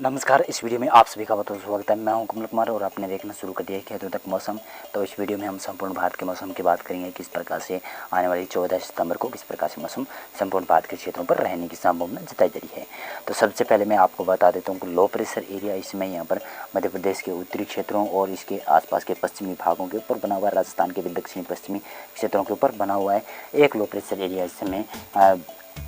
नमस्कार। इस वीडियो में आप सभी का बहुत स्वागत है। मैं हूं कमल कुमार और आपने देखना शुरू कर दिया है खेतों तक मौसम। तो इस वीडियो में हम संपूर्ण भारत के मौसम की बात करेंगे, किस प्रकार से आने वाली 14 सितंबर को किस प्रकार से मौसम संपूर्ण भारत के क्षेत्रों पर रहने की संभावना जताई जा रही है। तो सबसे पहले मैं आपको बता देता हूँ कि लो प्रेशर एरिया इस समय यहाँ पर मध्य प्रदेश के उत्तरी क्षेत्रों और इसके आसपास के पश्चिमी भागों के ऊपर बना हुआ है। राजस्थान के भी दक्षिणी पश्चिमी क्षेत्रों के ऊपर बना हुआ है। एक लो प्रेशर एरिया इस समय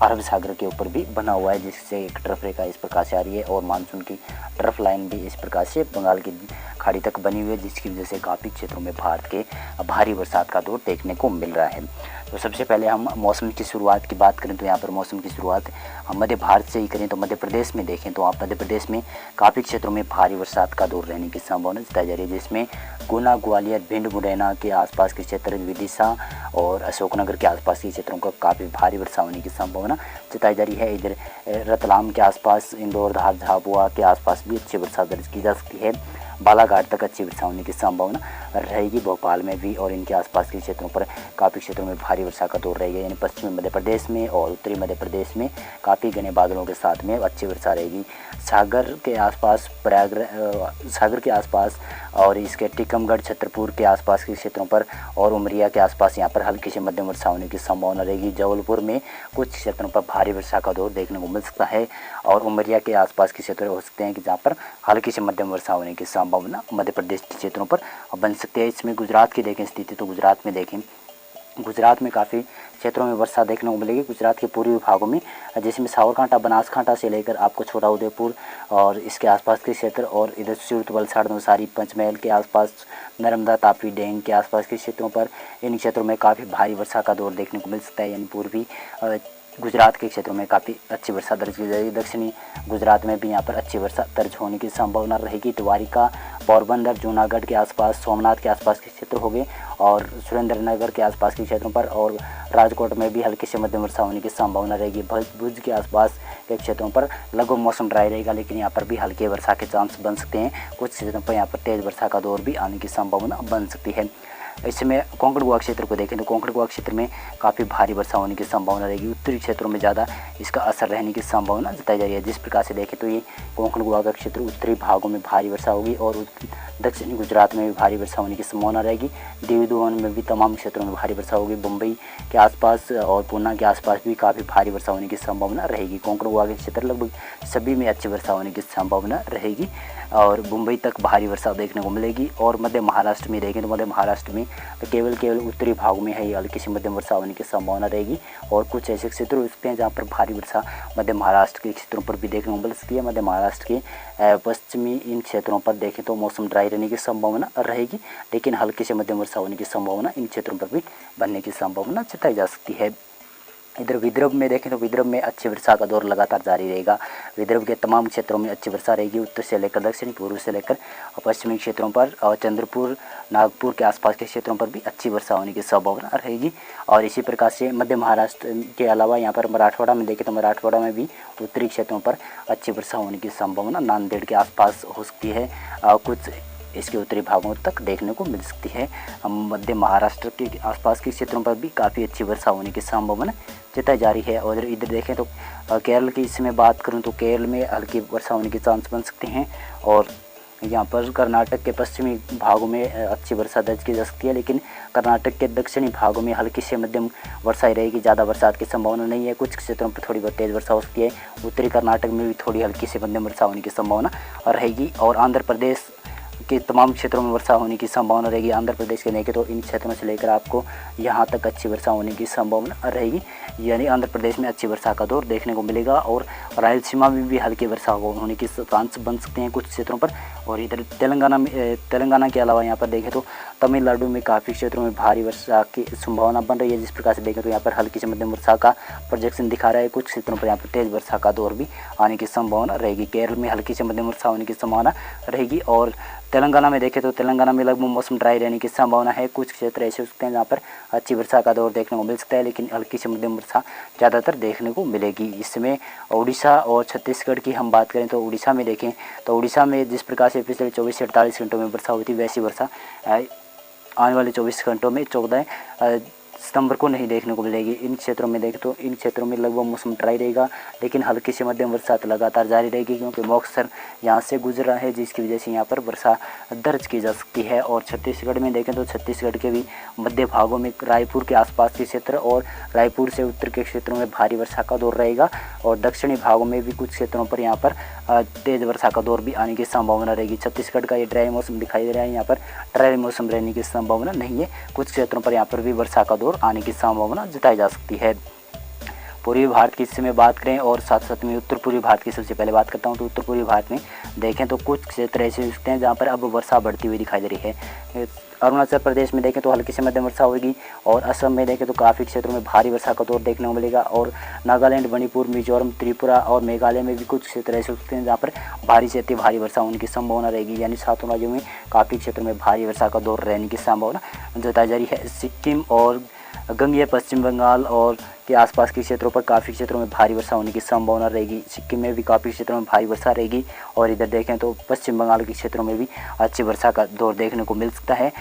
अरब सागर के ऊपर भी बना हुआ है, जिससे एक ट्रफ रेखा इस प्रकार से आ रही है और मानसून की ट्रफ लाइन भी इस प्रकार से बंगाल की खाड़ी तक बनी हुई है, जिसकी वजह से काफ़ी क्षेत्रों में भारत के भारी बरसात का दौर देखने को मिल रहा है। तो सबसे पहले हम मौसम की शुरुआत की बात करें तो यहाँ पर मौसम की शुरुआत हम मध्य भारत से ही करें तो मध्य प्रदेश में देखें तो आप मध्य प्रदेश में काफ़ी क्षेत्रों में भारी बरसात का दौर रहने की संभावना जताई जा रही है, जिसमें गुना, ग्वालियर, भिंड, मुरैना के आसपास के क्षेत्र, विदिशा और अशोकनगर के आसपास के क्षेत्रों को काफ़ी भारी वर्षा होने की संभावना जताई जा रही है। इधर रतलाम के आसपास, इंदौर, धार, झाबुआ के आसपास भी अच्छी वर्षा दर्ज की जा सकती है। बालाघाट तक अच्छी वर्षा होने की संभावना रहेगी। भोपाल में भी और इनके आसपास के क्षेत्रों पर काफ़ी क्षेत्रों में भारी वर्षा का दौर रहेगा, यानी पश्चिमी मध्य प्रदेश में और उत्तरी मध्य प्रदेश में काफ़ी घने बादलों के साथ में अच्छी वर्षा रहेगी। सागर के आसपास, सागर के आसपास और इसके टीकमगढ़, छतरपुर के आसपास के क्षेत्रों पर और उमरिया के आसपास यहाँ पर हल्की से मध्यम वर्षा होने की संभावना रहेगी। जबलपुर में कुछ क्षेत्रों पर भारी वर्षा का दौर देखने को मिल सकता है और उमरिया के आसपास के क्षेत्र हो सकते हैं कि जहाँ पर हल्की से मध्यम वर्षा होने की संभावना मध्य प्रदेश के क्षेत्रों पर बन सकती है। इसमें गुजरात की देखें स्थिति तो गुजरात में देखें, गुजरात में काफ़ी क्षेत्रों में वर्षा देखने को मिलेगी। गुजरात के पूर्वी भागों में जिसमें साबरकांठा, बनासकांठा से लेकर आपको छोटा उदेपुर और इसके आसपास के क्षेत्र और इधर सूरत, वलसाड़, नवसारी, पंचमहल के आसपास, नर्मदा, तापी, डेंग के आसपास के क्षेत्रों पर इन क्षेत्रों में काफ़ी भारी वर्षा का दौर देखने को मिल सकता है, यानी पूर्वी गुजरात के क्षेत्रों में काफ़ी अच्छी वर्षा दर्ज की जाएगी। दक्षिणी गुजरात में भी यहाँ पर अच्छी वर्षा दर्ज होने की संभावना रहेगी। द्वारिका, पोरबंदर, जूनागढ़ के आसपास, सोमनाथ के आसपास के क्षेत्र हो गए और सुरेंद्रनगर के आसपास के क्षेत्रों पर और राजकोट में भी हल्की से मध्यम वर्षा होने की संभावना रहेगी। भुज के आसपास के क्षेत्रों पर लगभग मौसम ड्राई रहेगा, लेकिन यहाँ पर भी हल्के वर्षा के चांस बन सकते हैं। कुछ क्षेत्रों पर यहाँ पर तेज़ वर्षा का दौर भी आने की संभावना बन सकती है। इसमें कोंकण गोवा क्षेत्र को देखें तो कोंकण गोवा क्षेत्र में काफ़ी भारी वर्षा होने की संभावना रहेगी। उत्तरी क्षेत्रों में ज़्यादा इसका असर रहने की संभावना जताई जा रही है। जिस प्रकार से देखें तो ये कोंकण गोवा का क्षेत्र उत्तरी भागों में भारी वर्षा होगी और दक्षिणी गुजरात में भी भारी वर्षा होने की संभावना रहेगी। दीव दोमन में भी तमाम क्षेत्रों में भारी वर्षा होगी। मुंबई के आसपास और पूना के आसपास भी काफ़ी भारी वर्षा होने की संभावना रहेगी। कोंकण गोवा के क्षेत्र लगभग सभी में अच्छी वर्षा होने की संभावना रहेगी और मुंबई तक भारी वर्षा देखने को मिलेगी। और मध्य महाराष्ट्र में देखें तो मध्य महाराष्ट्र में तो केवल उत्तरी भागों में है हल्की से मध्यम वर्षा होने की संभावना रहेगी और कुछ ऐसे क्षेत्र हो सकते हैं जहाँ पर भारी वर्षा मध्य महाराष्ट्र के क्षेत्रों पर भी देखने को मिल सकती है। मध्य महाराष्ट्र के पश्चिमी इन क्षेत्रों पर देखें तो मौसम ड्राई रहने की संभावना रहेगी, लेकिन हल्की से मध्यम वर्षा होने की संभावना इन क्षेत्रों पर भी बनने की संभावना जताई जा सकती है। इधर विदर्भ में देखें तो विदर्भ में अच्छी वर्षा का दौर लगातार जारी रहेगा। विदर्भ के तमाम क्षेत्रों में अच्छी वर्षा रहेगी। उत्तर से लेकर दक्षिण, पूर्व से लेकर पश्चिमी क्षेत्रों पर और चंद्रपुर, नागपुर के आसपास के क्षेत्रों पर भी अच्छी वर्षा होने की संभावना रहेगी। और इसी प्रकार से मध्य महाराष्ट्र के अलावा यहाँ पर मराठवाड़ा में देखें तो मराठवाड़ा में भी उत्तरी क्षेत्रों पर अच्छी वर्षा होने की संभावना नांदेड़ के आसपास हो सकती है। कुछ इसके उत्तरी भागों तक देखने को मिल सकती है। मध्य महाराष्ट्र के आसपास के क्षेत्रों पर भी काफ़ी अच्छी वर्षा होने की संभावना जताई जा रही है। और इधर देखें तो केरल की इसमें बात करूं तो केरल में हल्की वर्षा होने के चांस बन सकते हैं और यहाँ पर कर्नाटक के पश्चिमी भागों में अच्छी वर्षा दर्ज की जा सकती है, लेकिन कर्नाटक के दक्षिणी भागों में हल्की से मध्यम वर्षा ही रहेगी। ज़्यादा बरसात की संभावना नहीं है। कुछ क्षेत्रों पर थोड़ी बहुत तेज़ वर्षा हो सकती है। उत्तरी कर्नाटक में भी थोड़ी हल्की से मध्यम वर्षा होने की संभावना रहेगी और आंध्र प्रदेश के तमाम क्षेत्रों में वर्षा होने की संभावना रहेगी। आंध्र प्रदेश के देखें तो इन क्षेत्रों से लेकर आपको यहाँ तक अच्छी वर्षा होने की संभावना रहेगी, यानी आंध्र प्रदेश में अच्छी वर्षा का दौर देखने को मिलेगा और रायलसीमा में भी हल्की वर्षा होने के चांस बन सकते हैं कुछ क्षेत्रों पर। और इधर तेलंगाना के अलावा यहाँ पर देखें तो तमिलनाडु में काफ़ी क्षेत्रों में भारी वर्षा की संभावना बन रही है। जिस प्रकार से देखें तो यहाँ पर हल्की से मध्यम वर्षा का प्रोजेक्शन दिखा रहा है। कुछ क्षेत्रों पर यहाँ पर तेज़ वर्षा का दौर भी आने की संभावना रहेगी। केरल में हल्की से मध्यम वर्षा होने की संभावना रहेगी और तेलंगाना में देखें तो तेलंगाना में लगभग मौसम ड्राई रहने की संभावना है। कुछ क्षेत्र ऐसे हो सकते हैं जहाँ पर अच्छी वर्षा का दौर देखने को मिल सकता है, लेकिन हल्की से मध्यम वर्षा ज़्यादातर देखने को मिलेगी। इसमें उड़ीसा और छत्तीसगढ़ की हम बात करें तो उड़ीसा में देखें तो उड़ीसा में जिस प्रकार से पिछले 24 से 48 घंटों में वर्षा हुई थी, वैसी वर्षा आने वाले 24 घंटों में 14 सितंबर को नहीं देखने को मिलेगी। इन क्षेत्रों में देखें तो इन क्षेत्रों में लगभग मौसम ड्राई रहेगा, लेकिन हल्की से मध्यम बरसात लगातार जारी रहेगी, क्योंकि मॉनसून यहाँ से गुजर रहा है, जिसकी वजह से यहाँ पर वर्षा दर्ज की जा सकती है। और छत्तीसगढ़ में देखें तो छत्तीसगढ़ के भी मध्य भागों में रायपुर के आसपास के क्षेत्र और रायपुर से उत्तर के क्षेत्रों में भारी वर्षा का दौर रहेगा, और दक्षिणी भागों में भी कुछ क्षेत्रों पर यहाँ पर तेज़ वर्षा का दौर भी आने की संभावना रहेगी। छत्तीसगढ़ का ये ड्राई मौसम दिखाई दे रहा है, यहाँ पर ड्राई मौसम रहने की संभावना नहीं है। कुछ क्षेत्रों पर यहाँ पर भी वर्षा का दौर आने की संभावना जताई जा सकती है। पूर्वी भारत की इससे में बात करें और साथ साथ में उत्तर पूर्वी भारत की सबसे पहले बात करता हूं, तो उत्तर पूर्वी भारत में देखें तो कुछ क्षेत्र ऐसे दिखते हैं जहां पर अब वर्षा बढ़ती हुई दिखाई दे रही है। अरुणाचल प्रदेश में देखें तो हल्की से मध्यम वर्षा होगी, और असम में देखें तो काफ़ी क्षेत्रों में भारी वर्षा का दौर देखने को मिलेगा, और नागालैंड, मणिपुर, मिजोरम, त्रिपुरा और मेघालय में भी कुछ क्षेत्र ऐसे होते हैं जहाँ पर भारी से अति भारी वर्षा होने की संभावना रहेगी। यानी 7 राज्यों में काफ़ी क्षेत्रों में भारी वर्षा का दौर रहने की संभावना जताई जा रही है। सिक्किम और गंगेय पश्चिम बंगाल और के आसपास के क्षेत्रों पर काफ़ी क्षेत्रों में भारी वर्षा होने की संभावना रहेगी। सिक्किम में भी काफ़ी क्षेत्रों में भारी वर्षा रहेगी, और इधर देखें तो पश्चिम बंगाल के क्षेत्रों में भी अच्छी वर्षा का दौर देखने को मिल सकता है।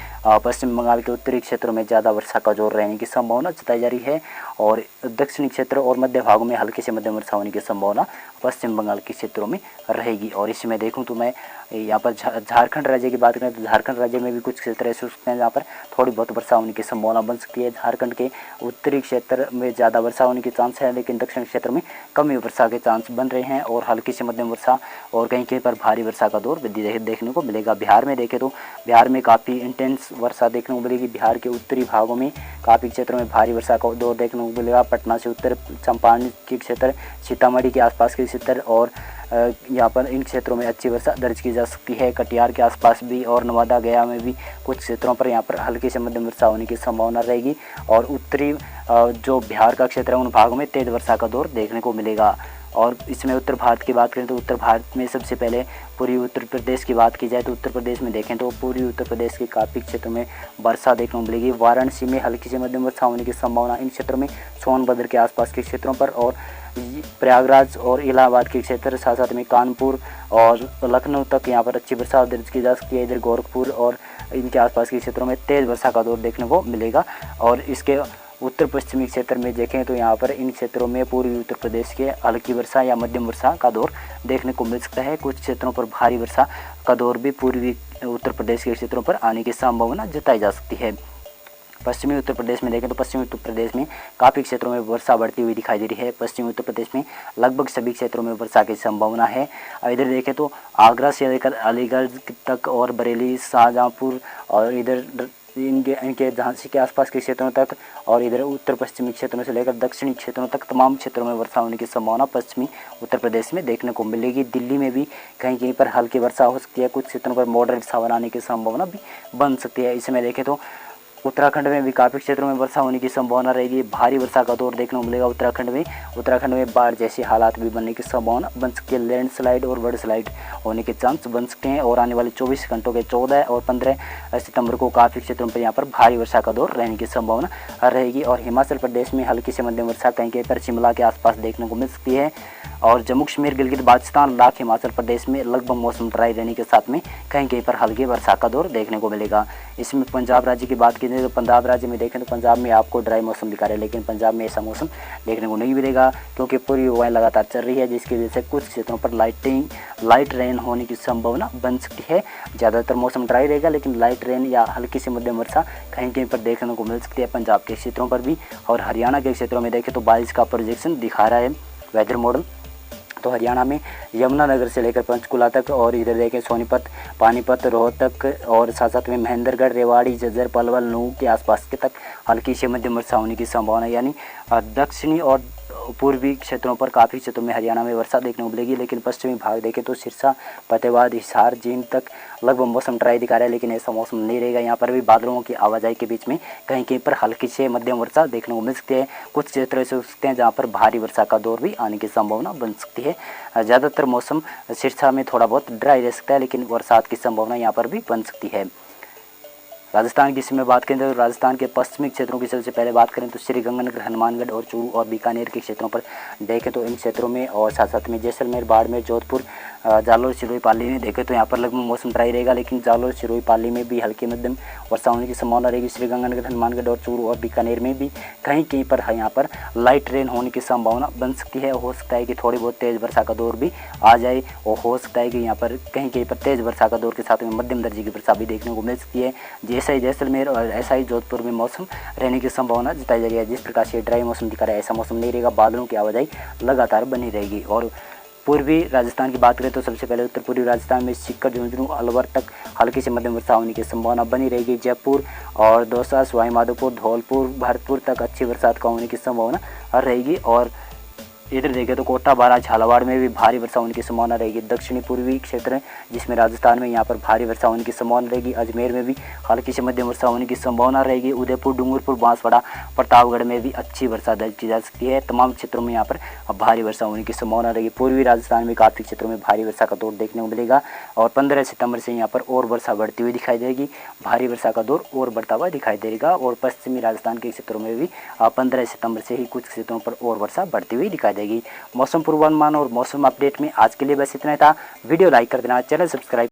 पश्चिम बंगाल के उत्तरी क्षेत्रों में ज़्यादा वर्षा का दौर रहने की संभावना जताई जा रही है, और दक्षिणी क्षेत्र और मध्य भागों में हल्की से मध्यम वर्षा होने की संभावना पश्चिम बंगाल के क्षेत्रों में रहेगी। और इसमें देखूँ तो मैं यहाँ पर झारखंड राज्य की बात करें तो झारखंड राज्य में भी कुछ क्षेत्र ऐसे हो सकते हैं जहाँ पर थोड़ी बहुत वर्षा होने की संभावना बन सकती है। झारखंड के उत्तरी क्षेत्र में ज़्यादा वर्षा होने के चांस है, लेकिन दक्षिण क्षेत्र में कम ही वर्षा के चांस बन रहे हैं, और हल्की से मध्यम वर्षा और कहीं कहीं पर भारी वर्षा का दौर देखने को मिलेगा। बिहार में देखें तो बिहार में काफ़ी इंटेंस वर्षा देखने को मिलेगी। बिहार के उत्तरी भागों में काफ़ी क्षेत्रों में भारी वर्षा का दौर देखने को मिलेगा। पटना से उत्तर चंपारण के क्षेत्र, सीतामढ़ी के आसपास के क्षेत्र और यहाँ पर इन क्षेत्रों में अच्छी वर्षा दर्ज की जा सकती है। कटिहार के आसपास भी और नवादा, गया में भी कुछ क्षेत्रों पर यहाँ पर हल्की से मध्यम वर्षा होने की संभावना रहेगी, और उत्तरी जो बिहार का क्षेत्र है उन भागों में तेज़ वर्षा का दौर देखने को मिलेगा। और इसमें उत्तर भारत की बात करें तो उत्तर भारत में सबसे पहले पूर्वी उत्तर प्रदेश की बात की जाए तो उत्तर प्रदेश में देखें तो पूर्वी उत्तर प्रदेश के काफ़ी क्षेत्रों में वर्षा देखने को मिलेगी। वाराणसी में हल्की से मध्यम वर्षा होने की संभावना इन क्षेत्रों में, सोनभद्र के आसपास के क्षेत्रों पर, और प्रयागराज और इलाहाबाद के क्षेत्र, साथ साथ में कानपुर और लखनऊ तक यहाँ पर अच्छी वर्षा दर्ज की जा सकती है। इधर गोरखपुर और इनके आसपास के क्षेत्रों में तेज़ वर्षा का दौर देखने को मिलेगा। और इसके उत्तर पश्चिमी क्षेत्र में देखें तो यहाँ पर इन क्षेत्रों में पूर्वी उत्तर प्रदेश के हल्की वर्षा या मध्यम वर्षा का दौर देखने को मिल सकता है। कुछ क्षेत्रों पर भारी वर्षा का दौर भी पूर्वी उत्तर प्रदेश के क्षेत्रों पर आने की संभावना जताई जा सकती है। पश्चिमी उत्तर प्रदेश में देखें तो पश्चिमी उत्तर प्रदेश में काफ़ी क्षेत्रों में वर्षा बढ़ती हुई दिखाई दे रही है। पश्चिमी उत्तर प्रदेश में लगभग सभी क्षेत्रों में वर्षा की संभावना है। इधर देखें तो आगरा से लेकर अलीगढ़ तक और बरेली, शाहजहाँपुर और इधर इनके झांसी के आसपास के क्षेत्रों तक, और इधर उत्तर पश्चिमी क्षेत्रों से लेकर दक्षिणी क्षेत्रों तक तमाम क्षेत्रों में वर्षा होने की संभावना पश्चिमी उत्तर प्रदेश में देखने को मिलेगी। दिल्ली में भी कहीं कहीं पर हल्की वर्षा हो सकती है। कुछ क्षेत्रों पर मॉडरेट सावन आने की संभावना भी बन सकती है। इसमें देखें तो उत्तराखंड में भी काफ़ी क्षेत्रों में वर्षा होने की संभावना रहेगी। भारी वर्षा का दौर देखने को मिलेगा उत्तराखंड में बाढ़ जैसे हालात भी बनने की संभावना बन सकती है। लैंडस्लाइड और वर्ल्डस्लाइड होने के चांस बन सकते हैं। और आने वाले 24 घंटों के 14 और 15 सितंबर को काफ़ी क्षेत्रों पर यहाँ पर भारी वर्षा का दौर रहने की संभावना रहेगी। और हिमाचल प्रदेश में हल्की से मध्यम वर्षा कहीं कहीं पर शिमला के आसपास देखने को मिल सकती है। और जम्मू कश्मीर, गिलगित बाल्टिस्तान, लद्दाख, हिमाचल प्रदेश में लगभग मौसम ड्राई रहने के साथ में कहीं कहीं पर हल्की वर्षा का दौर देखने को मिलेगा। इसमें पंजाब राज्य की बात की जाए तो पंजाब राज्य में देखें तो पंजाब में आपको ड्राई मौसम दिखा रहा है, लेकिन पंजाब में ऐसा मौसम देखने को नहीं मिलेगा, क्योंकि पूर्वी हवाएं लगातार चल रही है, जिसकी वजह से कुछ क्षेत्रों पर लाइट रेन होने की संभावना बन सकती है। ज़्यादातर मौसम ड्राई रहेगा, लेकिन लाइट रेन या हल्की से मध्यम वर्षा कहीं कहीं पर देखने को मिल सकती है पंजाब के क्षेत्रों पर भी। और हरियाणा के क्षेत्रों में देखें तो बारिश का प्रोजेक्शन दिखा रहा है वेदर मॉडल। तो हरियाणा में यमुनानगर से लेकर पंचकुला तक, और इधर देखें सोनीपत, पानीपत, रोहतक और साथ साथ में महेंद्रगढ़, रेवाड़ी, झज्जर, पलवल, नूह के आसपास के तक हल्की से मध्यम वर्षा होने की संभावना। यानी दक्षिणी और पूर्वी क्षेत्रों पर काफ़ी क्षेत्रों में हरियाणा में वर्षा देखने को मिलेगी, लेकिन पश्चिमी भाग देखें तो सिरसा, फतेहाबाद, हिसार, जींद तक लगभग मौसम ड्राई दिखा रहा है, लेकिन ऐसा मौसम नहीं रहेगा। यहाँ पर भी बादलों की आवाजाही के बीच में कहीं कहीं पर हल्की से मध्यम वर्षा देखने को मिल सकती है। कुछ क्षेत्र ऐसे हो सकते हैं जहाँ पर भारी वर्षा का दौर भी आने की संभावना बन सकती है। ज़्यादातर मौसम सिरसा में थोड़ा बहुत ड्राई रह सकता है, लेकिन बरसात की संभावना यहाँ पर भी बन सकती है। राजस्थान की इसमें बात करें तो राजस्थान के पश्चिमी क्षेत्रों की सबसे पहले बात करें तो श्रीगंगानगर, हनुमानगढ़ और चूरू और बीकानेर के क्षेत्रों पर देखें तो इन क्षेत्रों में, और साथ साथ में जैसलमेर, बाड़मेर, जोधपुर, जालोर सिरोही पाली में देखें तो यहाँ पर लगभग मौसम ड्राई रहेगा, लेकिन जालोर सिरोही पाली में भी हल्की मध्यम वर्षा होने की संभावना रहेगी। श्रीगंगानगर, हनुमानगढ़ और चूरू और बीकानेर में भी कहीं कहीं पर यहाँ पर लाइट रेन होने की संभावना बन सकती है। हो सकता है कि थोड़ी बहुत तेज़ वर्षा का दौर भी आ जाए और हो सकता है कि यहाँ पर कहीं कहीं पर तेज़ वर्षा का दौर के साथ में मध्यम दर्जे की वर्षा भी देखने को मिल सकती है। जैसा ही जैसलमेर और ऐसा ही जोधपुर में मौसम रहने की संभावना जताई जा रही है। जिस प्रकार से ड्राई मौसम दिखा रहा है ऐसा मौसम नहीं रहेगा, बादलों की आवाजाही लगातार बनी रहेगी। और पूर्वी राजस्थान की बात करें तो सबसे पहले उत्तर पूर्वी राजस्थान में सीकर, झुंझुनू, अलवर तक हल्की से मध्यम वर्षा होने की संभावना बनी रहेगी। जयपुर और दौसा, सवाई माधोपुर, धौलपुर, भरतपुर तक अच्छी बरसात का होने की संभावना रहेगी। और इधर देखें तो कोटा, बारां, झालावाड़ में भी भारी वर्षा होने की संभावना रहेगी। दक्षिणी पूर्वी क्षेत्र जिसमें राजस्थान में यहाँ पर भारी वर्षा होने की संभावना रहेगी। अजमेर में भी हल्की से मध्यम वर्षा होने की संभावना रहेगी। उदयपुर, डूंगरपुर, बांसवाड़ा, प्रतापगढ़ में भी अच्छी वर्षा दर्ज की जा सकती है। तमाम क्षेत्रों में यहाँ पर भारी वर्षा होने की संभावना रहेगी। पूर्वी राजस्थान में काफ़ी क्षेत्रों में भारी वर्षा का दौर देखने को मिलेगा और 15 सितंबर से यहाँ पर और वर्षा बढ़ती हुई दिखाई देगी। भारी वर्षा का दौर और बढ़ता हुआ दिखाई देगा और पश्चिमी राजस्थान के क्षेत्रों में भी 15 सितंबर से ही कुछ क्षेत्रों पर और वर्षा बढ़ती हुई दिखाई देगी। मौसम पूर्वानुमान और मौसम अपडेट में आज के लिए बस इतना ही था। वीडियो लाइक कर देना, चैनल सब्सक्राइब